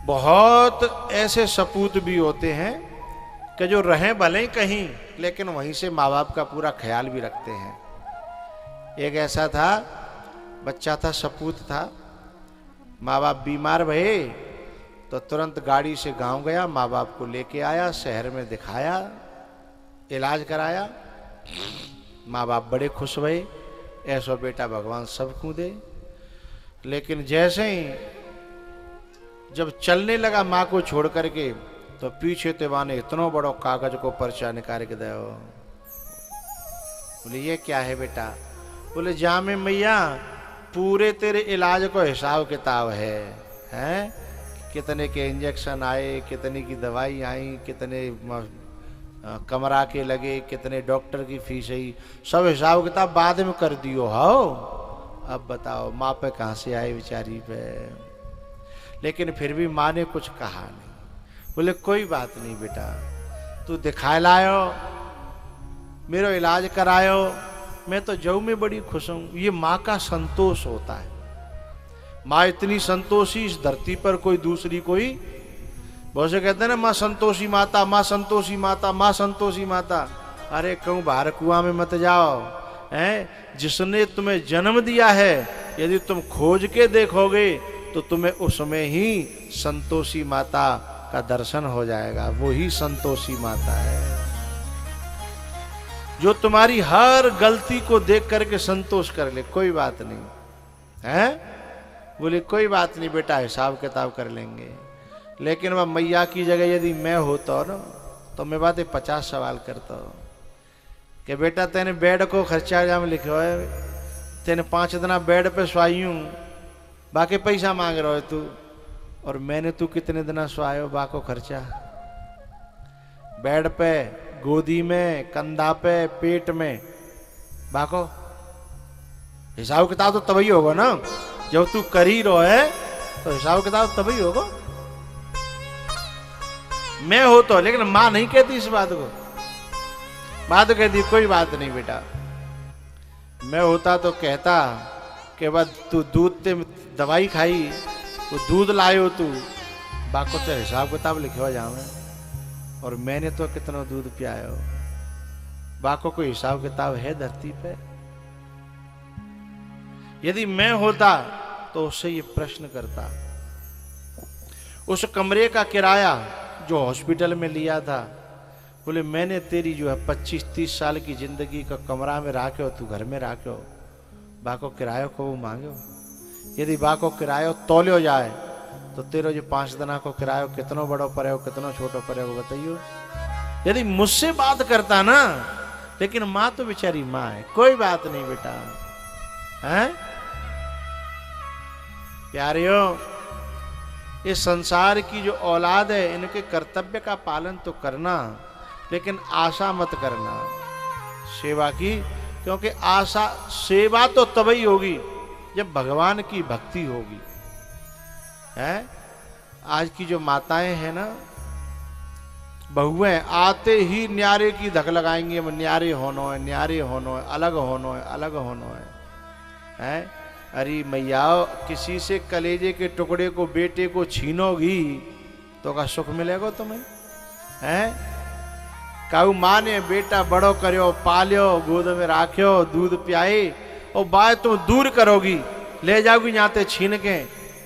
बहुत ऐसे सपूत भी होते हैं कि जो रहें भले ही कहीं, लेकिन वहीं से माँ बाप का पूरा ख्याल भी रखते हैं। एक ऐसा था, बच्चा था, सपूत था, माँ बाप बीमार भये तो तुरंत गाड़ी से गांव गया, माँ बाप को लेके आया, शहर में दिखाया, इलाज कराया। माँ बाप बड़े खुश भये, ऐसो बेटा भगवान सबको दे। लेकिन जैसे ही जब चलने लगा माँ को छोड़ करके, तो पीछे तेवा ने इतना बड़ो कागज को पर्चा निकाल के दो। बोले ये क्या है बेटा? बोले जामे मैया पूरे तेरे इलाज को हिसाब किताब है, हैं? कितने के इंजेक्शन आए, कितने की दवाई आई, कितने कमरा के लगे, कितने डॉक्टर की फीस आई, सब हिसाब किताब बाद में कर दियो। हो अब बताओ माँ पे कहाँ से आए बेचारी पे? लेकिन फिर भी माँ ने कुछ कहा नहीं। बोले कोई बात नहीं बेटा, तू दिखा लायो, मेरा इलाज करायो, मैं तो जऊ में बड़ी खुश हूं। ये माँ का संतोष होता है। माँ इतनी संतोषी इस धरती पर कोई दूसरी कोई, बहुत से कहते हैं ना माँ संतोषी माता, माँ संतोषी माता, माँ संतोषी माता। अरे कहूँ बाहर कुआं में मत जाओ, हैं? जिसने तुम्हें जन्म दिया है यदि तुम खोज के देखोगे तो तुम्हें उसमें ही संतोषी माता का दर्शन हो जाएगा। वो ही संतोषी माता है जो तुम्हारी हर गलती को देख करके संतोष कर ले। कोई बात नहीं है, बोले कोई बात नहीं बेटा, हिसाब किताब कर लेंगे। लेकिन वह मैया की जगह यदि मैं होता ना तो मैं बातें 50 सवाल करता हूँ कि बेटा तेने बेड को खर्चा जाम लिखो है, तेने 5 दिन बेड पे स्वाई हूँ, बाकी पैसा मांग रहा है तू, और मैंने तू कितने दिन स्वायो बाको खर्चा? बेड पे, गोदी में, कंधा पे, पेट में, बाको हिसाब किताब तो तभी होगा ना जब तू कर ही रहो है, तो हिसाब किताब तभी होगा। मैं हो तो, लेकिन मां नहीं कहती इस बात को। मां तो कहती कोई बात नहीं बेटा, मैं होता तो कहता कि बाद तू दूध ते दवाई खाई, वो दूध लायो तू, बाको तो हिसाब किताब लिखे जावे, और मैंने तो कितना दूध पियायो, बाको कोई हिसाब किताब है धरती पे? यदि मैं होता तो उससे ये प्रश्न करता। उस कमरे का किराया जो हॉस्पिटल में लिया था, बोले मैंने तेरी जो है 25-30 साल की जिंदगी का कमरा में राख्यो, तू घर में राख्यो, बाको किरायो को वो मांगो। यदि बाको किरायो तोलियो जाए तो तेरो जो 5 दिन को किरायो कितनो बड़ो पड़े हो, कितनो छोटो पड़े हो, बताइयो। यदि मुझसे बात करता ना, लेकिन माँ तो बेचारी माँ है, कोई बात नहीं बेटा, हैं? प्यारियों, इस संसार की जो औलाद है इनके कर्तव्य का पालन तो करना, लेकिन आशा मत करना सेवा की, क्योंकि आशा, सेवा तो तभी होगी जब भगवान की भक्ति होगी, है? आज की जो माताएं हैं ना, बहुएं आते ही न्यारे की धक लगाएंगी, हम न्यारे होनो है, न्यारे होनो है, अलग होनो है, अलग होनो है, हैं? अरे मैया, किसी से कलेजे के टुकड़े को, बेटे को छीनोगी तो का सुख मिलेगा तुम्हें, हैं? काऊ माँ ने बेटा बड़ो करो, पालियो, गोद में राख्यो, दूध पियाई, और बात तुम दूर करोगी, ले जाओगी जाते छीन के,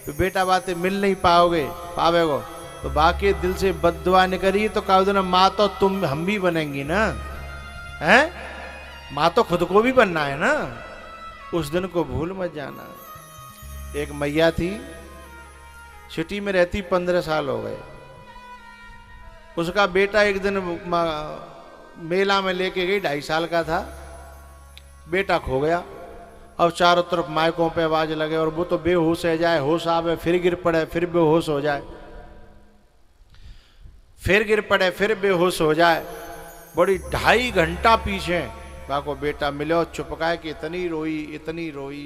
तो बेटा बातें मिल नहीं पाओगे, पावेगो तो बाकी दिल से बद्दुआ निकली तो काऊ दिन माँ तो तुम हम भी बनेंगी ना, हैं? माँ तो खुद को भी बनना है ना, उस दिन को भूल मत जाना। एक मैया थी, सिटी में रहती 15 साल हो गए। उसका बेटा एक दिन मेला में लेके गई, 2.5 साल का था, बेटा खो गया। अब चारों तरफ माइकों पे आवाज लगे, और वो तो बेहोश है जाए, होश आवे फिर गिर पड़े, फिर बेहोश हो जाए, फिर गिर पड़े, फिर बेहोश हो जाए। बड़ी 2.5 घंटा पीछे बाको बेटा मिलो, चुपकाए कि इतनी रोई, इतनी रोई।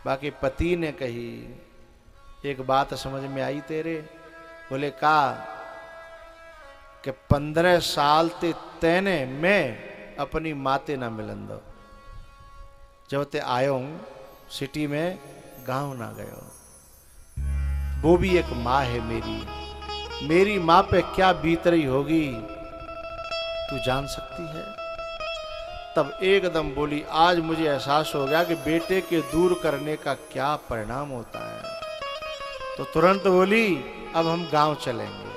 बाकी पति ने कही, एक बात समझ में आई तेरे? बोले का कि 15 साल ते तेने मैं अपनी माते ना मिलन दो, जब ते आयो हूं सिटी में, गांव ना गयो। वो भी एक माँ है मेरी माँ पे क्या बीत रही होगी तू जान सकती है। तब एकदम बोली, आज मुझे एहसास हो गया कि बेटे के दूर करने का क्या परिणाम होता है। तो तुरंत बोली, अब हम गांव चलेंगे,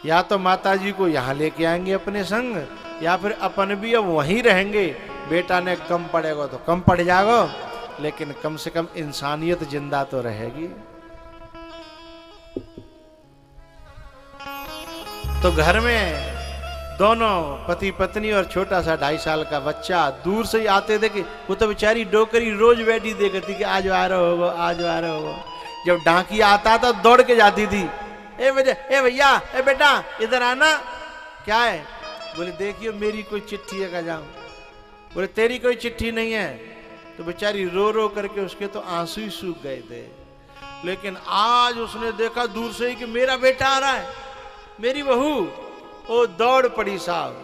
या तो माताजी को यहां लेके आएंगे अपने संग, या फिर अपन भी अब वहीं रहेंगे। बेटा ने कम पड़ेगा तो कम पड़ जाएगा, लेकिन कम से कम इंसानियत जिंदा तो रहेगी। तो घर में दोनों पति पत्नी और छोटा सा 2.5 साल का बच्चा दूर से ही आते थे कि वो तो बेचारी डोकरी रोज बैठी देखती कि आज आ रहा होगा, आज आ रहा होगा। जब डांकी आता था दौड़ के जाती थी, ए भैया, ए बेटा इधर आना। क्या है? बोले देखियो मेरी कोई चिट्ठी है, का जाऊं। बोले तेरी कोई चिट्ठी नहीं है। तो बेचारी रो रो करके उसके तो आंसू ही सूख गए थे। लेकिन आज उसने देखा दूर से ही कि मेरा बेटा आ रहा है, मेरी बहू। वो दौड़ पड़ी साहब,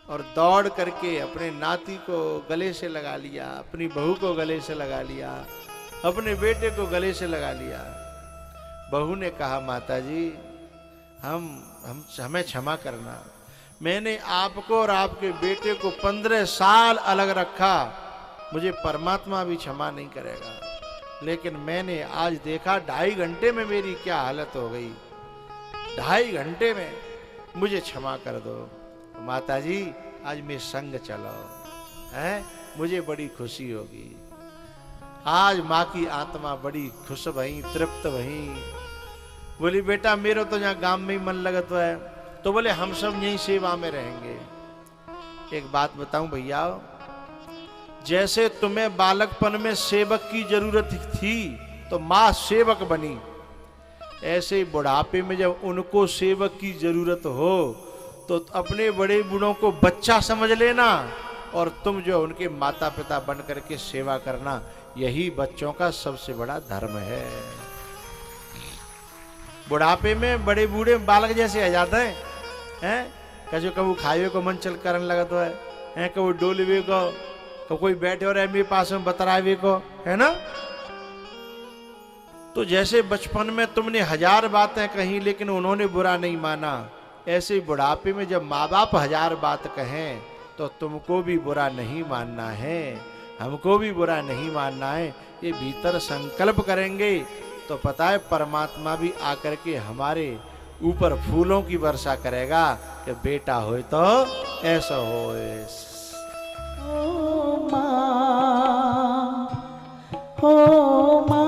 और दौड़ करके अपने नाती को गले से लगा लिया, अपनी बहू को गले से लगा लिया, अपने बेटे को गले से लगा लिया। बहू ने कहा, माताजी हमें क्षमा करना, मैंने आपको और आपके बेटे को 15 साल अलग रखा, मुझे परमात्मा भी क्षमा नहीं करेगा। लेकिन मैंने आज देखा 2.5 घंटे में मेरी क्या हालत हो गई, 2.5 घंटे में, मुझे क्षमा कर दो। माताजी आज मैं संग चलो, है मुझे बड़ी खुशी होगी। आज माँ की आत्मा बड़ी खुश भई, तृप्त भई। बोली बेटा मेरा तो यहाँ गांव में ही मन लगत है। तो बोले हम सब यही सेवा में रहेंगे। एक बात बताऊं भैया, जैसे तुम्हें बालकपन में सेवक की जरूरत थी तो माँ सेवक बनी, ऐसे ही बुढ़ापे में जब उनको सेवक की जरूरत हो तो अपने बड़े बूढ़ों को बच्चा समझ लेना, और तुम जो उनके माता पिता बन करके सेवा करना, यही बच्चों का सबसे बड़ा धर्म है। बुढ़ापे में बड़े बूढ़े बालक जैसे आ जाते हैं, कभी कभी खावे को मन चल करने लगा तो है, कभी डोलवे को, कोई बैठे और मेरे पास में बतरावे को, है ना। तो जैसे बचपन में तुमने 1000 बातें कही लेकिन उन्होंने बुरा नहीं माना, ऐसे बुढ़ापे में जब माँ बाप 1000 बात कहें तो तुमको भी बुरा नहीं मानना है, हमको भी बुरा नहीं मानना है। ये भीतर संकल्प करेंगे तो पता है परमात्मा भी आकर के हमारे ऊपर फूलों की वर्षा करेगा कि बेटा होए तो ऐसा होए। ओ माँ, ओ माँ,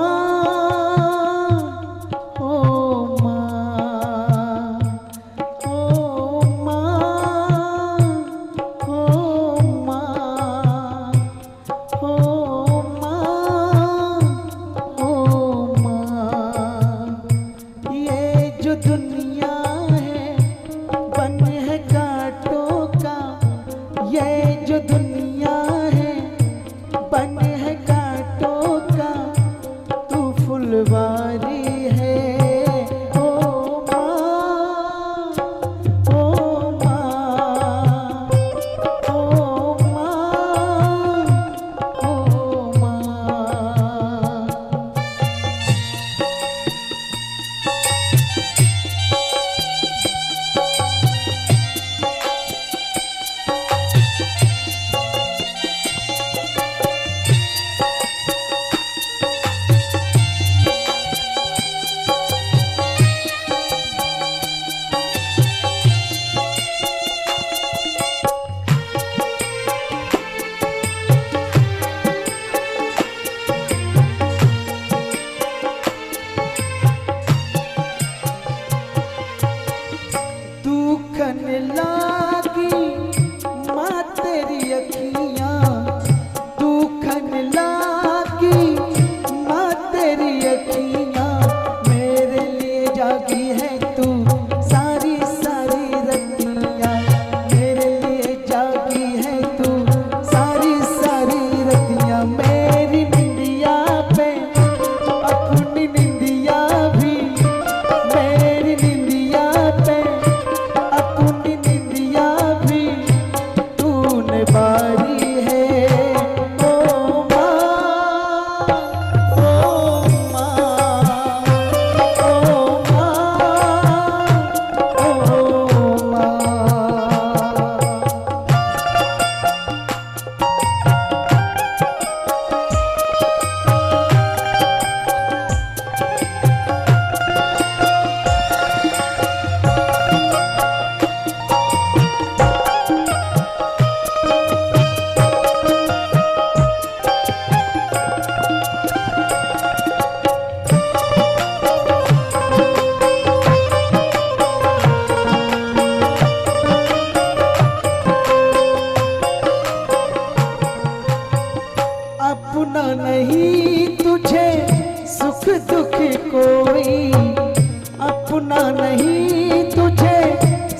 नहीं तुझे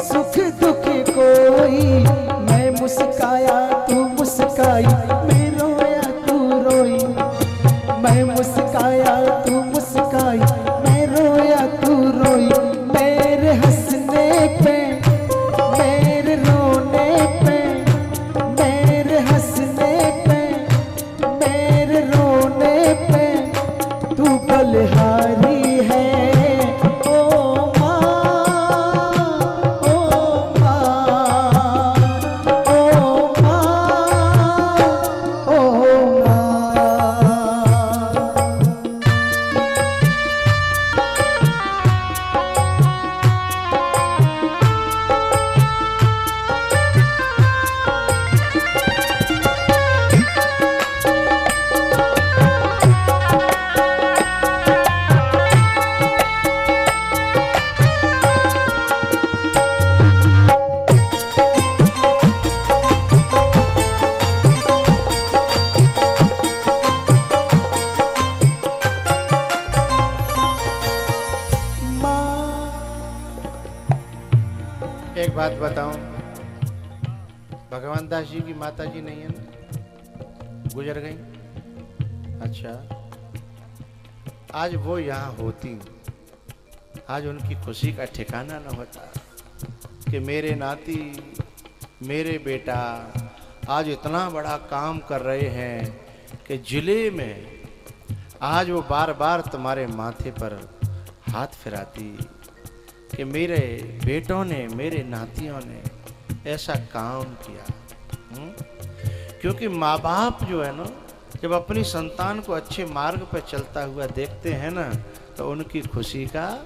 सुख दुख कोई, मैं मुस्काया तू मुस्काई, मैं रोया तू रोई, मैं मुस्काया तू मुस्काई, मैं रोया तू रोई, मेरे हंसने पे मेरे रोने पे, मेरे हंसने पे मेरे रोने पे तू बलिहारी है। ओ माँ, ओ माँ, ओ माँ, ओ माँ। एक बात बताऊं, भगवान दास जी की माता जी नहीं है ना, गुजर गई। अच्छा, आज वो यहाँ होती, आज उनकी खुशी का ठिकाना न होता कि मेरे नाती मेरे बेटा आज इतना बड़ा काम कर रहे हैं कि जिले में आज वो बार बार तुम्हारे माथे पर हाथ फिराती कि मेरे बेटों ने मेरे नातियों ने ऐसा काम किया। क्योंकि माँ बाप जो है ना, जब अपनी संतान को अच्छे मार्ग पर चलता हुआ देखते हैं ना, तो उनकी खुशी का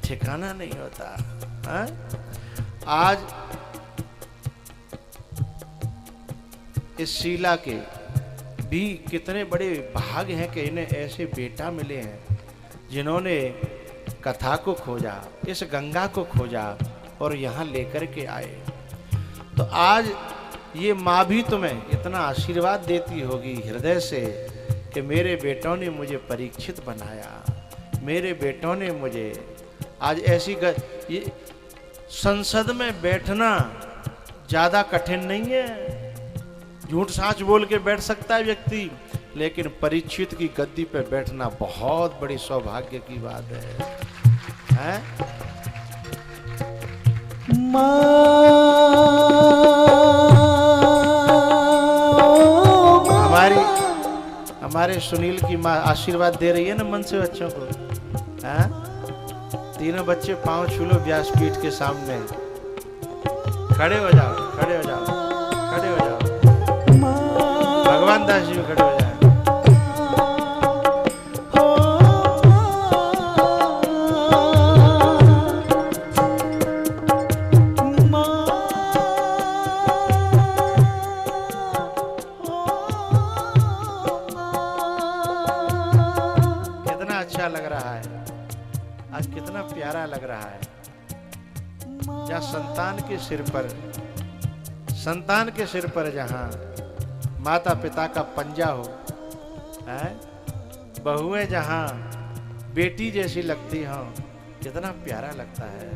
ठिकाना नहीं होता। हाँ? आज इस शीला के भी कितने बड़े भाग हैं कि इन्हें ऐसे बेटा मिले हैं जिन्होंने कथा को खोजा, इस गंगा को खोजा और यहाँ लेकर के आए। तो आज ये माँ भी तुम्हें इतना आशीर्वाद देती होगी हृदय से कि मेरे बेटों ने मुझे परीक्षित बनाया, मेरे बेटों ने मुझे आज ऐसी ये संसद में बैठना ज़्यादा कठिन नहीं है। झूठ साच बोल के बैठ सकता है व्यक्ति, लेकिन परीक्षित की गद्दी पे बैठना बहुत बड़ी सौभाग्य की बात है। हमारे सुनील की माँ आशीर्वाद दे रही है ना मन से बच्चों को। तीनों बच्चे पांव छू लो व्यासपीठ के सामने, खड़े हो जाओ, खड़े हो जाओ, खड़े हो जाओ। भगवान दास जी खड़े हो जाए। लग रहा है आज, कितना प्यारा लग रहा है। जहाँ संतान के सिर पर जहाँ माता पिता का पंजा हो, बहुएं जहाँ बेटी जैसी लगती हो, कितना प्यारा लगता है।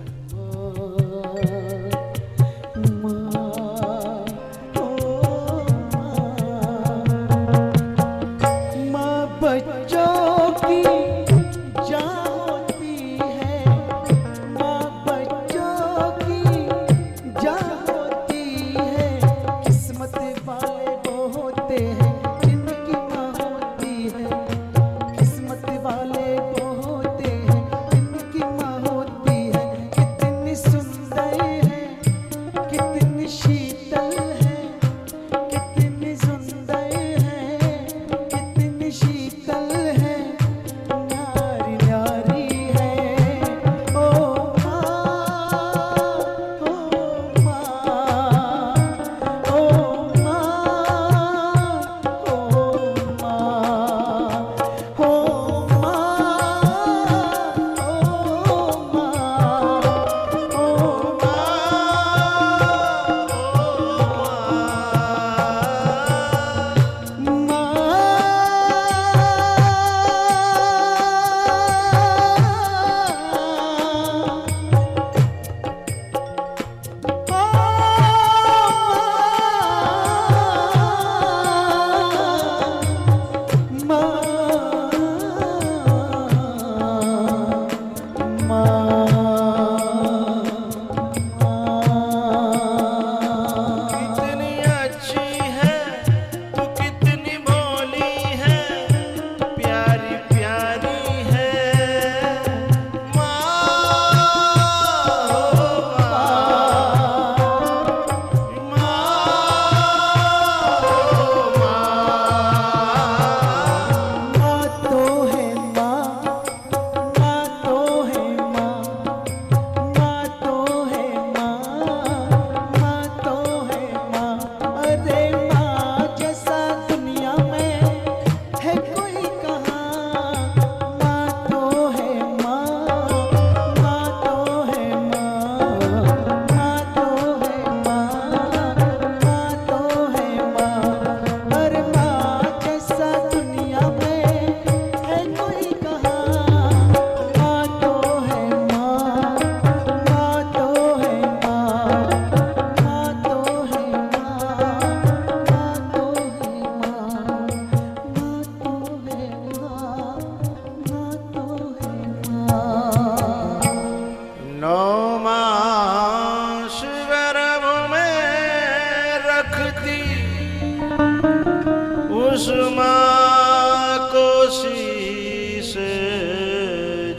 शीश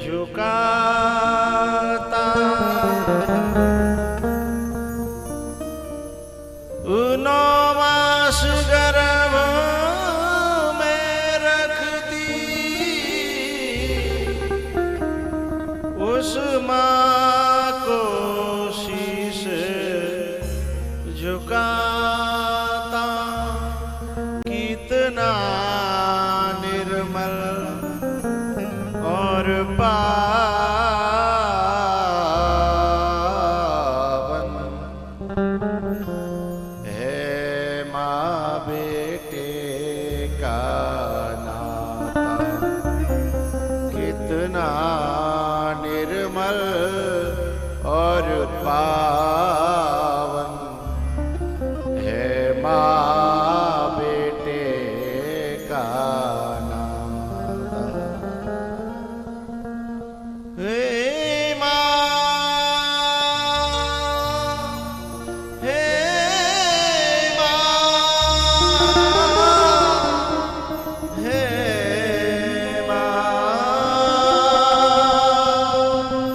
झुकाता, नौ मास गर्भ में रखती उस माँ को शीश झुकाता, कितना निर्मल और पावन है माँ बेटे का नाता, कितना निर्मल और पावन है माँ बेटे का नाता। हे माँ, हे माँ, हे माँ,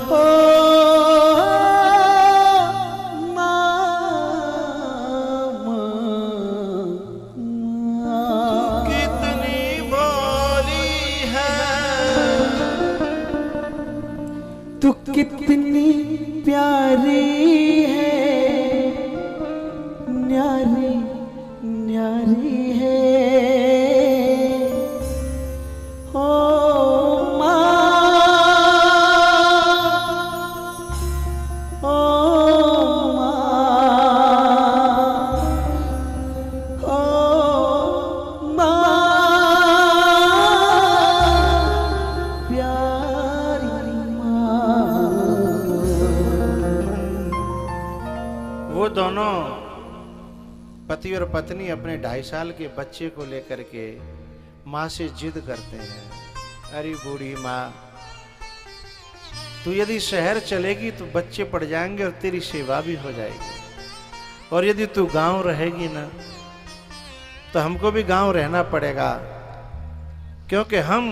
ओ मामा, कितनी भोली है, तू कितनी प्यारी है, न्यारी न्यारी है। ओ माँ, ओ माँ, प्यारी माँ। वो दोनों पति और पत्नी अपने 2.5 साल के बच्चे को लेकर के माँ से जिद करते हैं, अरे बूढ़ी माँ, तू यदि शहर चलेगी तो बच्चे पड़ जाएंगे और तेरी सेवा भी हो जाएगी, और यदि तू गांव रहेगी ना तो हमको भी गांव रहना पड़ेगा, क्योंकि हम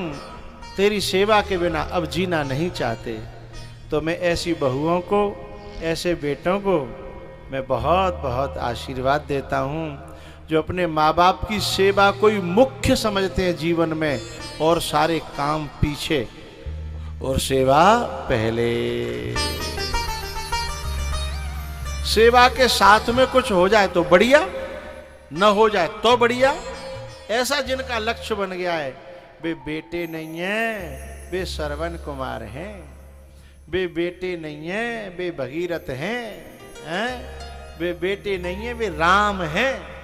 तेरी सेवा के बिना अब जीना नहीं चाहते। तो मैं ऐसी बहुओं को, ऐसे बेटों को मैं बहुत बहुत आशीर्वाद देता हूँ जो अपने माँ बाप की सेवा को ही मुख्य समझते हैं जीवन में, और सारे काम पीछे और सेवा पहले। सेवा के साथ में कुछ हो जाए तो बढ़िया, न हो जाए तो बढ़िया। ऐसा जिनका लक्ष्य बन गया है, वे बेटे नहीं हैं, वे श्रवण कुमार हैं, वे बेटे नहीं हैं, वे भगीरथ हैं, वे बेटे नहीं हैं, वे राम हैं,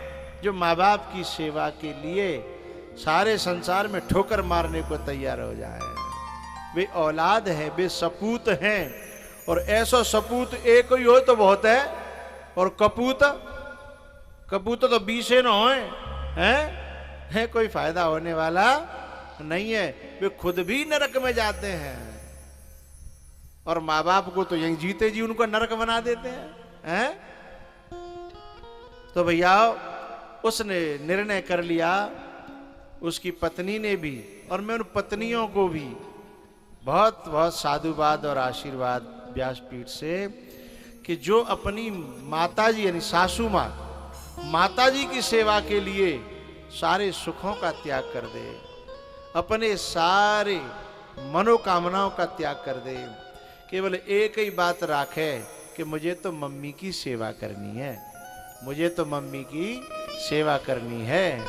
जो माँ बाप की सेवा के लिए सारे संसार में ठोकर मारने को तैयार हो जाए। वे औलाद हैं, वे सपूत हैं, और ऐसा सपूत एक ही हो तो बहुत है, और कपूत तो 20 न होए हैं, कोई फायदा होने वाला नहीं है। वे खुद भी नरक में जाते हैं, और माँ बाप को तो यहीं जीते जी उनको नरक बना देते हैं। तो भैया उसने निर्णय कर लिया, उसकी पत्नी ने भी, और मैं उन पत्नियों को भी बहुत बहुत साधुवाद और आशीर्वाद व्यासपीठ से, कि जो अपनी माताजी यानी सासू माँ, माताजी की सेवा के लिए सारे सुखों का त्याग कर दे, अपने सारे मनोकामनाओं का त्याग कर दे, केवल एक ही बात राखे कि मुझे तो मम्मी की सेवा करनी है, मुझे तो मम्मी की सेवा करनी है।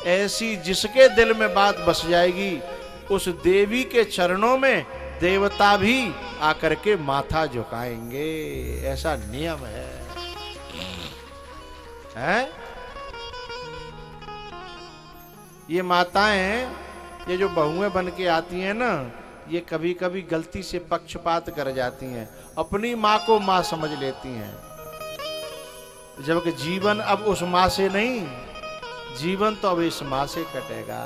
ऐसी जिसके दिल में बात बस जाएगी, उस देवी के चरणों में देवता भी आकर के माथा झुकाएंगे, ऐसा नियम है। ये माताएं, ये जो बहुएं बन के आती हैं ना, ये कभी कभी गलती से पक्षपात कर जाती हैं, अपनी माँ को माँ समझ लेती हैं, जबकि जीवन अब उस माँ से नहीं, जीवन तो अब इस माँ से कटेगा।